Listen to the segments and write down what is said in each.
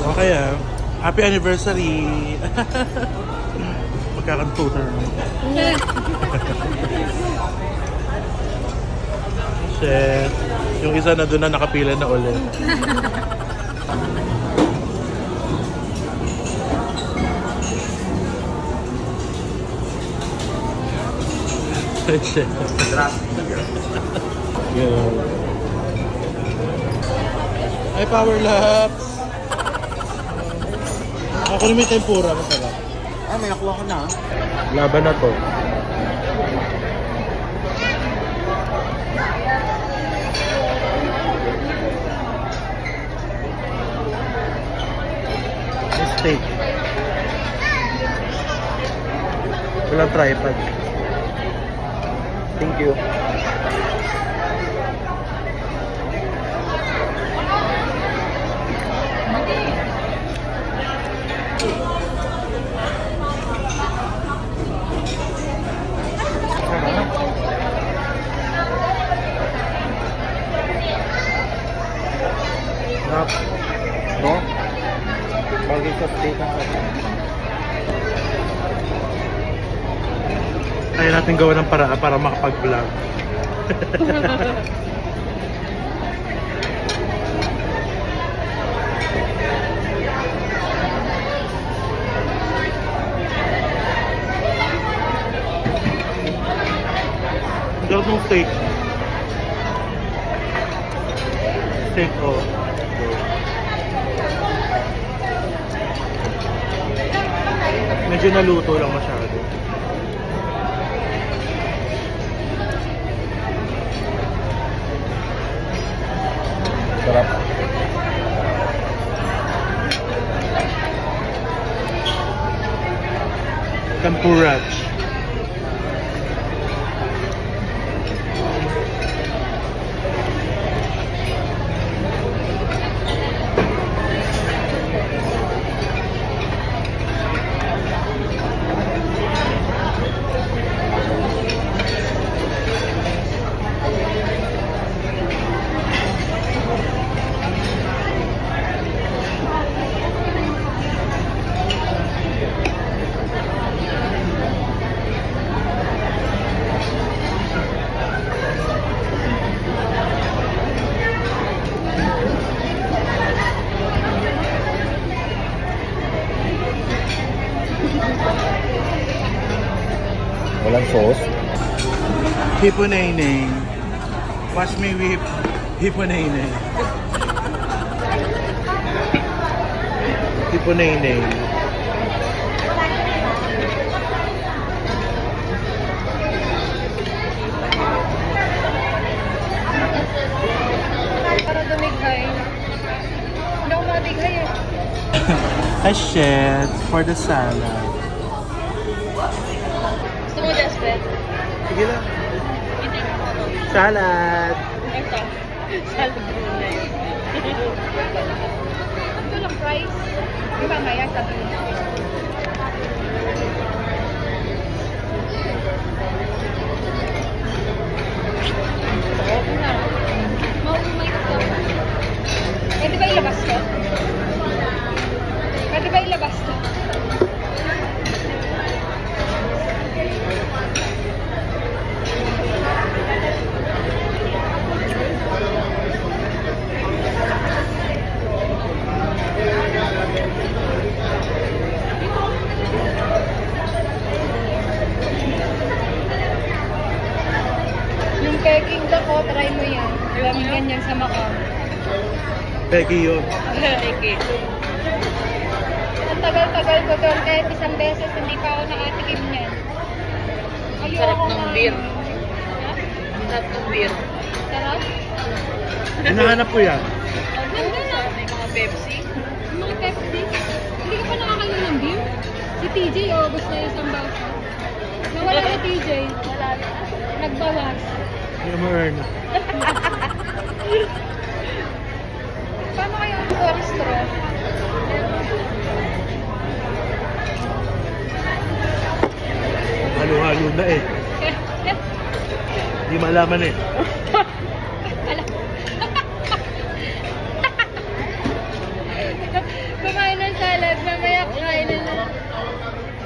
Okay ah. Happy anniversary! Magkakantuner naman. Shit. Yung isa na doon na nakapila na ulit. Shit. Ay, power laps! Ako naman yung tempura, masarap. Ah, may nakuha ko na. Laban na to. Steak. Walang tripod. Thank you. No? Bagay sa steak ang sabi. Kaya natin gawa ng paraan para makapag-vlog. Gawin mong steak. Steak, oh. Medyo naluto lang masyado. Sarap. Tempura. Walang sauce. Hipuneneng. Watch me whip. Hipuneneng. Hipuneneng. Para dumighay. Hindi ako madighay eh. A shit for the salad. Gusto mo desperate? Sige lang. Hindi ko photo. Salad. Ito. Salad na yun. Ito lang price. Di ba maya sabi mo? Oo na. Maumay ko. Pwede ba ilabas ko? Pwede ba ilabas ko? Yung peking ko, try mo yan. Maraming ganyan sa Macau. Peggy yun. Peking. Ang tagal-tagal ko doon, kahit isang beses, hindi pa ako nakatikim niyan. Sarap ng beer. Ha? Sarap ng beer. Sarap? Hinahanap ko yan. Nandun na. May mga Pepsi. Mga Pepsi. Hindi ka pa nakakalo ng beer? Si TJ, gusto niya isang basa. Nawala na TJ. Wala na. Nagbawas. Hindi mo earn. Paano kayo ang corn straw? Halo-halo na eh. Hindi malaman eh. Alam. Mamaya kakain na lang.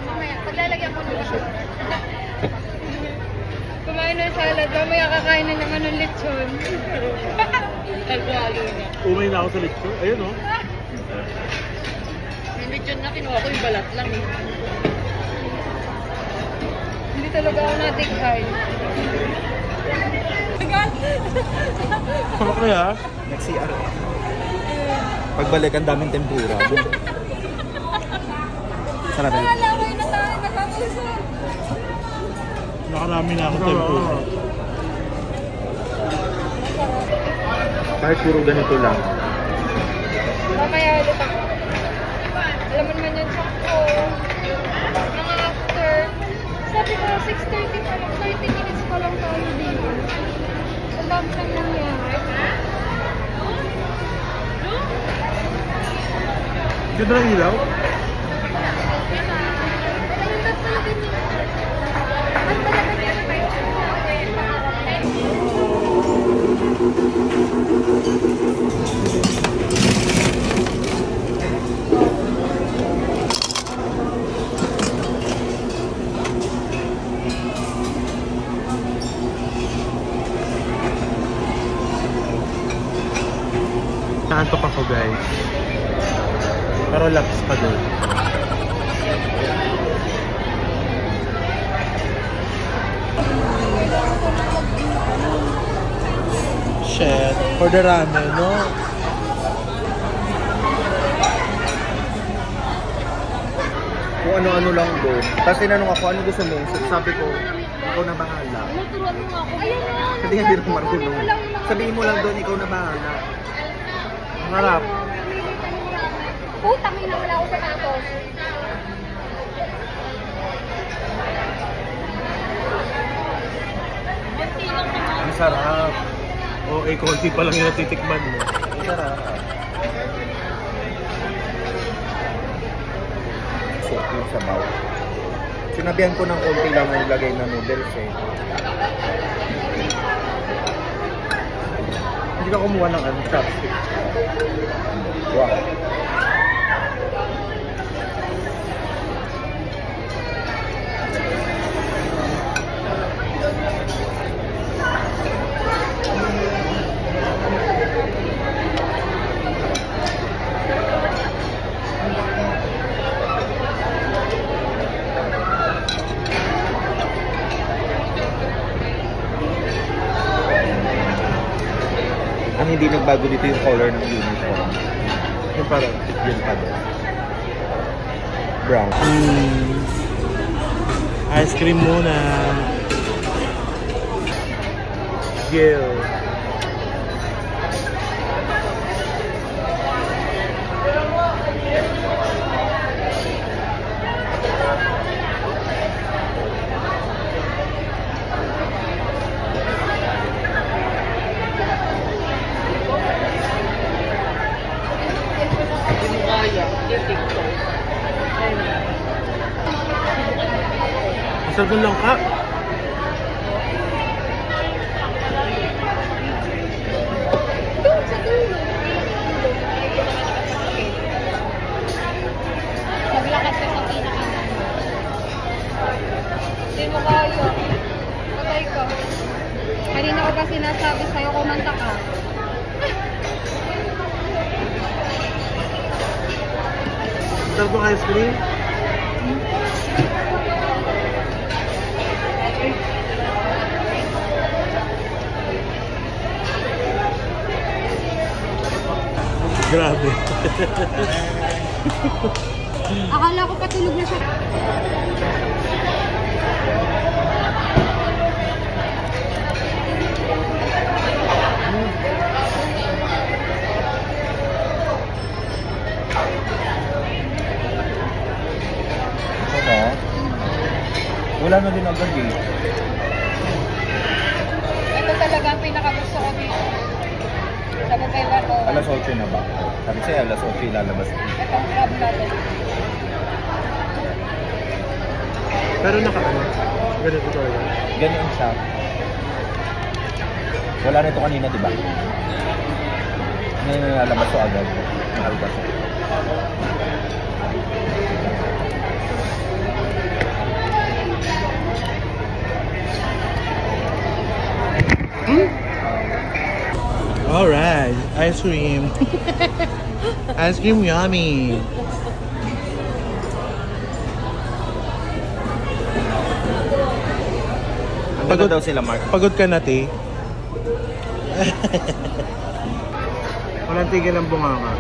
Mamaya, paglalagyan ko na siya. Kumain ng salad, mamaya kakain na naman ng lechon. Nagwalo na. Umay na ako sa litso. Ayun oh. Yung lechon na kinuha ko yung balat lang eh. Hindi talaga ako natikhay. Ano kaya? Nag-CR. Pagbalik, ang daming tempura. Sarap yun. Nakalaway na tayo, nakapuso. Nakarami na ako tempura. Kahit puro ganito lang. Mamaya ulit ako. Alam mo naman yung sakto. Mga after. Sabi ko, 6:30 pa lang. 30 minutes pa lang tayo dito. Ang dami lang nangyari. Ganda ng ilaw? Naantok ako guys. Pero laps pa doon. Shit. For the ramen, no? Kung ano-ano lang doon. Tapos tinanong ako, ano gusto mo? Sabi ko, ikaw na bahala. Turuan mo nga ako. Ayun na. Hindi nga din ako marunong. Sabihin mo lang doon, ikaw na bahala. Ang harap. Putang ina, wala ako sa tapos. Ang sarap. O, eh, konti pa lang yung natitikman mo. Ang sarap. Soup yung sabaw. Sinabihan ko ng konti lang yung lagay na noodles eh. Hindi ka kumuha ng ano, chopstick. Wow. Ang hindi nagbago dito yung color ng uniform. Yung parang. Yun pa doon. Brown. Ice cream muna. Gil. Hindi mo kaya. Hindi TikTok. Masarap ng langka. Doon sa dulo. Maglakas ka sa pinaka. Hindi mo kaya. Patay ka. Kanina ko pa sinasabi sa'yo, kumanta ka. Masarap ng ice cream. Grabe. Akala ko patulog na siya. Ano? Wala na din agad eh. Ito talaga ang pinakagusto ko dito. Sa Bukay Bato. Alas 8 na ba? Sabi sa'yo, alas 8 lalabas. Itong crab natin. Pero naka-ano. Ganito talaga. Ganyan siya. Wala na ito kanina, di ba? Ngayon lalabas ko agad. Mahal ba siya? Alright, ice cream. Ice cream yummy. Pagod daw sila, Mark. Pagod ka na, te? Walang tigil ang bunganga.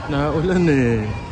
Naulan eh.